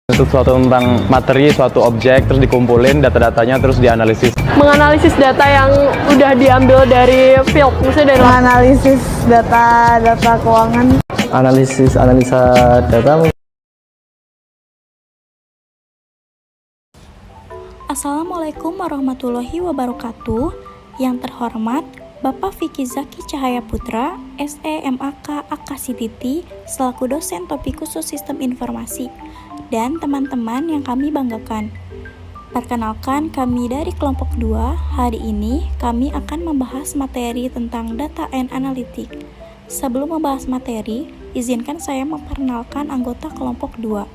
Untuk suatu tentang materi, suatu objek, terus dikumpulin data-datanya, terus dianalisis. Menganalisis data yang udah diambil dari field, maksudnya dari Menganalisis data keuangan. Analisa data. Assalamualaikum warahmatullahi wabarakatuh. Yang terhormat Bapak Vicky Zaki Cahaya Putra, SEMAK Akasititi, selaku dosen topik khusus Sistem Informasi, dan teman-teman yang kami banggakan. Perkenalkan, kami dari kelompok 2. Hari ini kami akan membahas materi tentang Data and Analytics. Sebelum membahas materi, izinkan saya memperkenalkan anggota kelompok 2.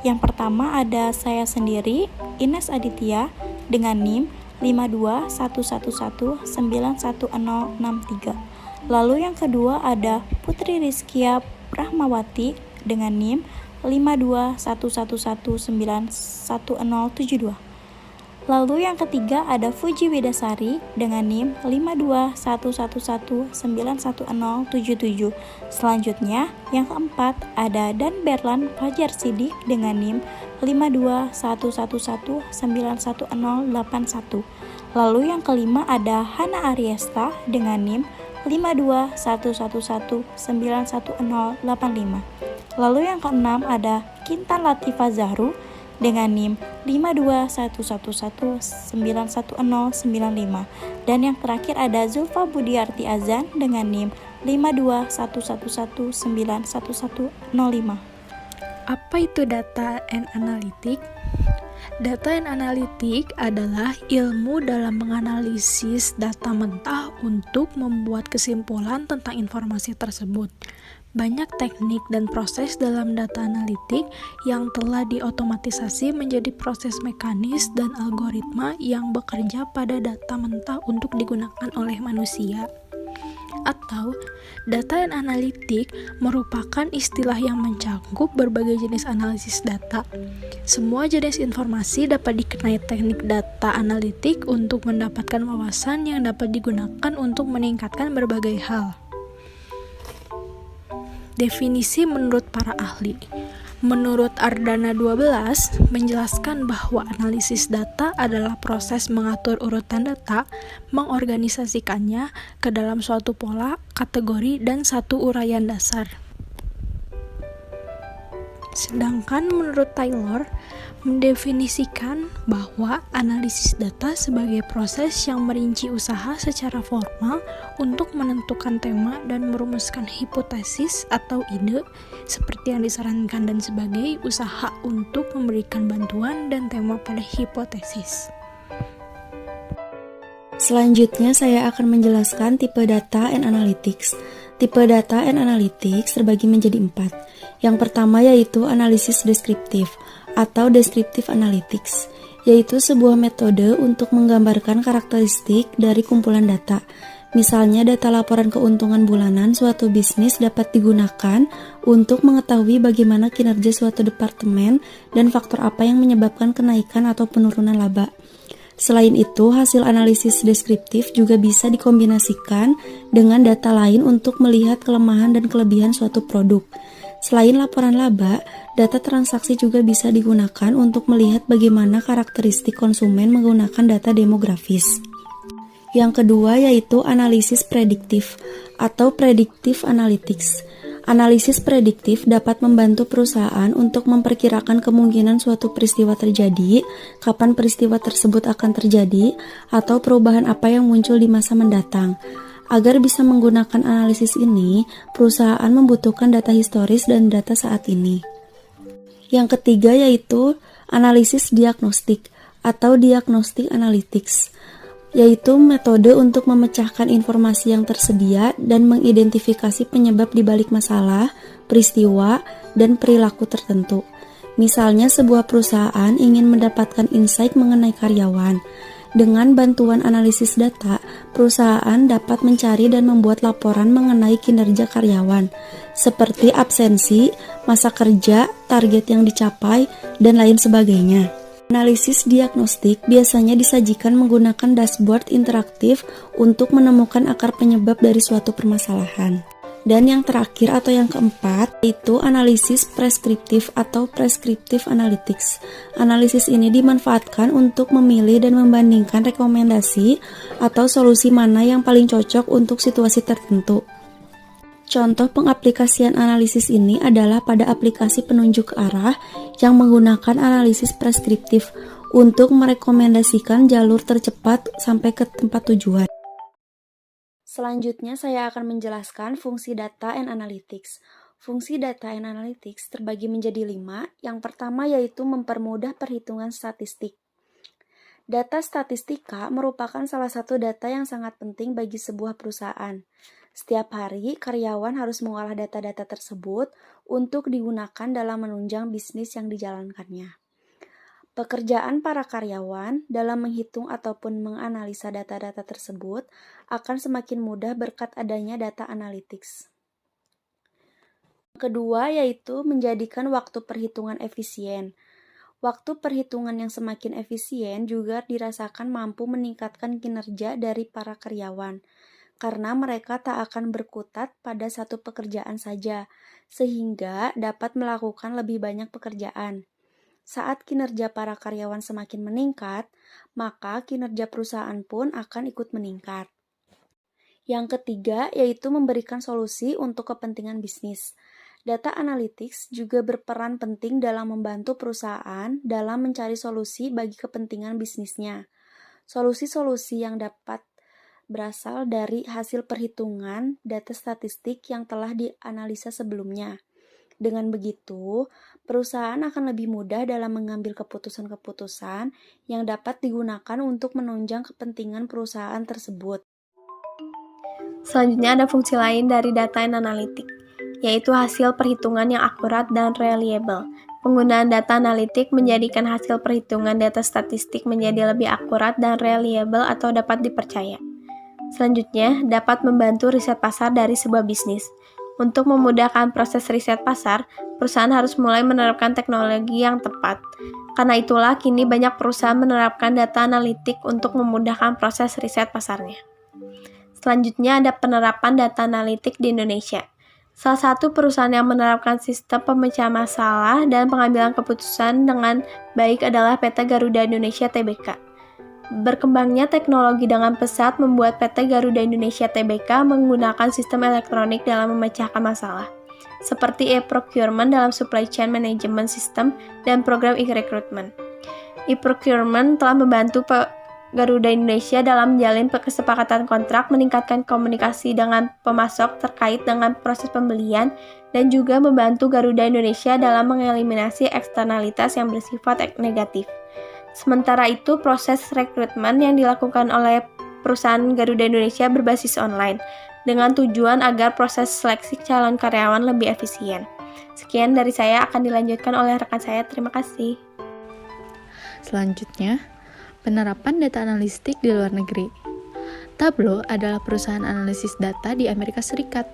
Yang pertama ada saya sendiri, Ines Aditya, dengan NIM 52111911063. Lalu yang kedua ada Putri Rizkia Rahmawati dengan NIM 52111911072. Lalu yang ketiga ada Fuji Widasari dengan NIM 52111911077. Selanjutnya yang keempat ada Dan Berlan Fajar Sidik dengan NIM 52111911081. Lalu yang kelima ada Hana Ariesta dengan NIM 52111911085. Lalu yang keenam ada Kintan Latifa Zahru dengan NIM 52111911095. Dan yang terakhir ada Zulfa Budiarti Azan dengan NIM 52111911105. Apa itu data and analytics? Data and analytics adalah ilmu dalam menganalisis data mentah untuk membuat kesimpulan tentang informasi tersebut. Banyak teknik dan proses dalam data analitik yang telah diotomatisasi menjadi proses mekanis dan algoritma yang bekerja pada data mentah untuk digunakan oleh manusia. Atau, data and analytics merupakan istilah yang mencakup berbagai jenis analisis data. Semua jenis informasi dapat dikenai teknik data analitik untuk mendapatkan wawasan yang dapat digunakan untuk meningkatkan berbagai hal. Definisi menurut para ahli. Menurut Ardana 12, menjelaskan bahwa analisis data adalah proses mengatur urutan data, mengorganisasikannya ke dalam suatu pola, kategori, dan satu uraian dasar. Sedangkan menurut Taylor, mendefinisikan bahwa analisis data sebagai proses yang merinci usaha secara formal untuk menentukan tema dan merumuskan hipotesis atau ide seperti yang disarankan dan sebagai usaha untuk memberikan bantuan dan tema pada hipotesis. Selanjutnya saya akan menjelaskan tipe data and analytics. Tipe data and analytics terbagi menjadi 4. Yang pertama yaitu analisis deskriptif atau descriptive analytics, yaitu sebuah metode untuk menggambarkan karakteristik dari kumpulan data. Misalnya data laporan keuntungan bulanan suatu bisnis dapat digunakan untuk mengetahui bagaimana kinerja suatu departemen dan faktor apa yang menyebabkan kenaikan atau penurunan laba. Selain itu, hasil analisis deskriptif juga bisa dikombinasikan dengan data lain untuk melihat kelemahan dan kelebihan suatu produk. Selain laporan laba, data transaksi juga bisa digunakan untuk melihat bagaimana karakteristik konsumen menggunakan data demografis. Yang kedua yaitu analisis prediktif atau predictive analytics. Analisis prediktif dapat membantu perusahaan untuk memperkirakan kemungkinan suatu peristiwa terjadi, kapan peristiwa tersebut akan terjadi, atau perubahan apa yang muncul di masa mendatang. Agar bisa menggunakan analisis ini, perusahaan membutuhkan data historis dan data saat ini. Yang ketiga yaitu analisis diagnostik atau diagnostic analytics, yaitu metode untuk memecahkan informasi yang tersedia dan mengidentifikasi penyebab di balik masalah, peristiwa, dan perilaku tertentu. Misalnya sebuah perusahaan ingin mendapatkan insight mengenai karyawan. Dengan bantuan analisis data, perusahaan dapat mencari dan membuat laporan mengenai kinerja karyawan, seperti absensi, masa kerja, target yang dicapai, dan lain sebagainya. Analisis diagnostik biasanya disajikan menggunakan dashboard interaktif untuk menemukan akar penyebab dari suatu permasalahan. Dan yang terakhir atau yang keempat itu analisis preskriptif atau prescriptive analytics. Analisis ini dimanfaatkan untuk memilih dan membandingkan rekomendasi atau solusi mana yang paling cocok untuk situasi tertentu. Contoh pengaplikasian analisis ini adalah pada aplikasi penunjuk arah yang menggunakan analisis preskriptif untuk merekomendasikan jalur tercepat sampai ke tempat tujuan. Selanjutnya saya akan menjelaskan fungsi data and analytics. Fungsi data and analytics terbagi menjadi 5. Yang pertama yaitu mempermudah perhitungan statistik. Data statistika merupakan salah satu data yang sangat penting bagi sebuah perusahaan. Setiap hari, karyawan harus mengolah data-data tersebut untuk digunakan dalam menunjang bisnis yang dijalankannya. Pekerjaan para karyawan dalam menghitung ataupun menganalisa data-data tersebut akan semakin mudah berkat adanya data analytics. Kedua yaitu menjadikan waktu perhitungan efisien. Waktu perhitungan yang semakin efisien juga dirasakan mampu meningkatkan kinerja dari para karyawan, karena mereka tak akan berkutat pada satu pekerjaan saja, sehingga dapat melakukan lebih banyak pekerjaan. Saat kinerja para karyawan semakin meningkat, maka kinerja perusahaan pun akan ikut meningkat. Yang ketiga yaitu memberikan solusi untuk kepentingan bisnis. Data analytics juga berperan penting dalam membantu perusahaan dalam mencari solusi bagi kepentingan bisnisnya. Solusi-solusi yang dapat berasal dari hasil perhitungan data statistik yang telah dianalisa sebelumnya. Dengan begitu, perusahaan akan lebih mudah dalam mengambil keputusan-keputusan yang dapat digunakan untuk menunjang kepentingan perusahaan tersebut. Selanjutnya ada fungsi lain dari data and analytics, yaitu hasil perhitungan yang akurat dan reliable. Penggunaan data analitik menjadikan hasil perhitungan data statistik menjadi lebih akurat dan reliable atau dapat dipercaya. Selanjutnya, dapat membantu riset pasar dari sebuah bisnis. Untuk memudahkan proses riset pasar, perusahaan harus mulai menerapkan teknologi yang tepat. Karena itulah, kini banyak perusahaan menerapkan data analitik untuk memudahkan proses riset pasarnya. Selanjutnya, ada penerapan data analitik di Indonesia. Salah satu perusahaan yang menerapkan sistem pemecahan masalah dan pengambilan keputusan dengan baik adalah PT Garuda Indonesia Tbk. Berkembangnya teknologi dengan pesat membuat PT Garuda Indonesia Tbk menggunakan sistem elektronik dalam memecahkan masalah, seperti e-procurement dalam supply chain management system dan program e-recruitment. E-procurement telah membantu Garuda Indonesia dalam menjalin kesepakatan kontrak, meningkatkan komunikasi dengan pemasok terkait dengan proses pembelian, dan juga membantu Garuda Indonesia dalam mengeliminasi eksternalitas yang bersifat negatif. Sementara itu, proses rekrutmen yang dilakukan oleh perusahaan Garuda Indonesia berbasis online, dengan tujuan agar proses seleksi calon karyawan lebih efisien. Sekian dari saya, akan dilanjutkan oleh rekan saya. Terima kasih. Selanjutnya, penerapan data analitik di luar negeri. Tableau adalah perusahaan analisis data di Amerika Serikat.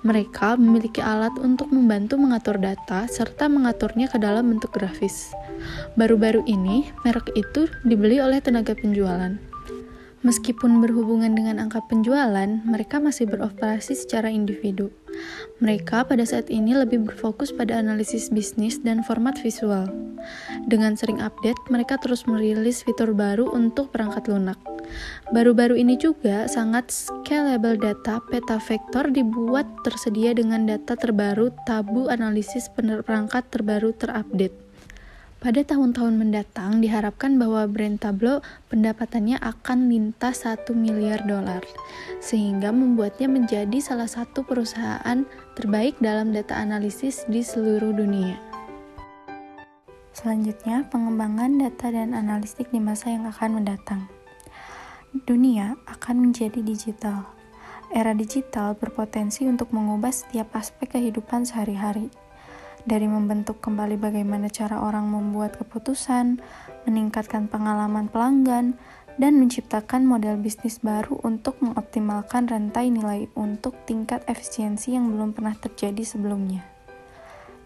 Mereka memiliki alat untuk membantu mengatur data serta mengaturnya ke dalam bentuk grafis. Baru-baru ini, merek itu dibeli oleh tenaga penjualan. Meskipun berhubungan dengan angka penjualan, mereka masih beroperasi secara individu. Mereka pada saat ini lebih berfokus pada analisis bisnis dan format visual. Dengan sering update, mereka terus merilis fitur baru untuk perangkat lunak. Baru-baru ini juga sangat scalable data peta vektor dibuat tersedia dengan data terbaru tabu analisis perangkat terbaru terupdate. Pada tahun-tahun mendatang diharapkan bahwa brand Tableau pendapatannya akan lintas $1 miliar, sehingga membuatnya menjadi salah satu perusahaan terbaik dalam data analisis di seluruh dunia. Selanjutnya, pengembangan data dan analitik di masa yang akan mendatang. Dunia akan menjadi digital. Era digital berpotensi untuk mengubah setiap aspek kehidupan sehari-hari. Dari membentuk kembali bagaimana cara orang membuat keputusan, meningkatkan pengalaman pelanggan, dan menciptakan model bisnis baru untuk mengoptimalkan rantai nilai untuk tingkat efisiensi yang belum pernah terjadi sebelumnya.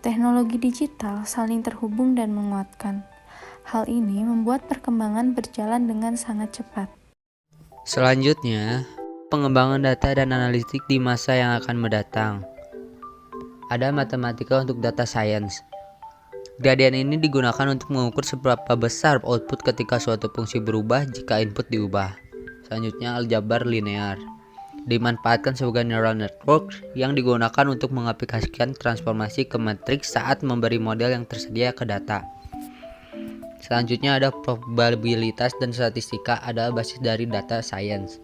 Teknologi digital saling terhubung dan menguatkan. Hal ini membuat perkembangan berjalan dengan sangat cepat. Selanjutnya, pengembangan data dan analitik di masa yang akan mendatang. Ada matematika untuk data science. Gradien ini digunakan untuk mengukur seberapa besar output ketika suatu fungsi berubah jika input diubah. Selanjutnya, aljabar linear. Dimanfaatkan sebagai neural network yang digunakan untuk mengaplikasikan transformasi ke matriks saat memberi model yang tersedia ke data. Selanjutnya ada probabilitas dan statistika adalah basis dari data science.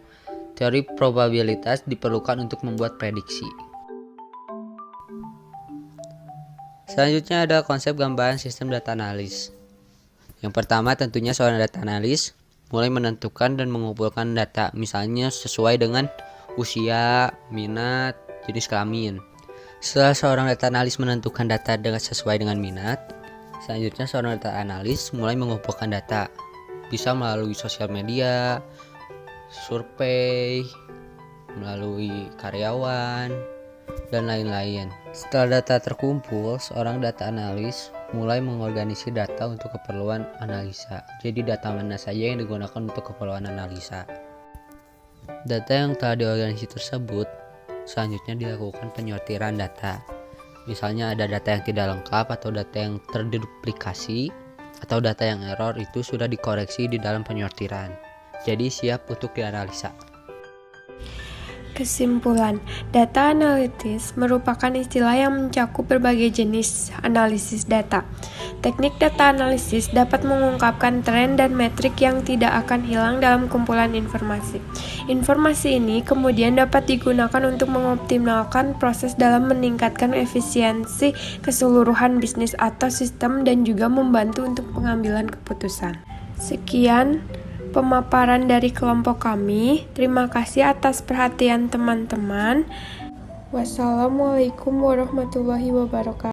Teori probabilitas diperlukan untuk membuat prediksi. Selanjutnya ada konsep gambaran sistem data analis. Yang pertama tentunya seorang data analis mulai menentukan dan mengumpulkan data, misalnya sesuai dengan usia, minat, jenis kelamin. Setelah seorang data analis menentukan data dengan sesuai dengan minat, selanjutnya seorang data analis mulai mengumpulkan data, bisa melalui sosial media, survei, melalui karyawan, dan lain-lain. Setelah data terkumpul, seorang data analis mulai mengorganisir data untuk keperluan analisa. Jadi data mana saja yang digunakan untuk keperluan analisa. Data yang telah diorganisir tersebut selanjutnya dilakukan penyortiran data. Misalnya ada data yang tidak lengkap atau data yang terduplikasi atau data yang error, itu sudah dikoreksi di dalam penyortiran. Jadi siap untuk dianalisa. Kesimpulan, data analitis merupakan istilah yang mencakup berbagai jenis analisis data. Teknik data analisis dapat mengungkapkan tren dan metrik yang tidak akan hilang dalam kumpulan informasi. Informasi ini kemudian dapat digunakan untuk mengoptimalkan proses dalam meningkatkan efisiensi keseluruhan bisnis atau sistem dan juga membantu untuk pengambilan keputusan. Sekian pemaparan dari kelompok kami. Terima kasih atas perhatian teman-teman. Wassalamualaikum warahmatullahi wabarakatuh.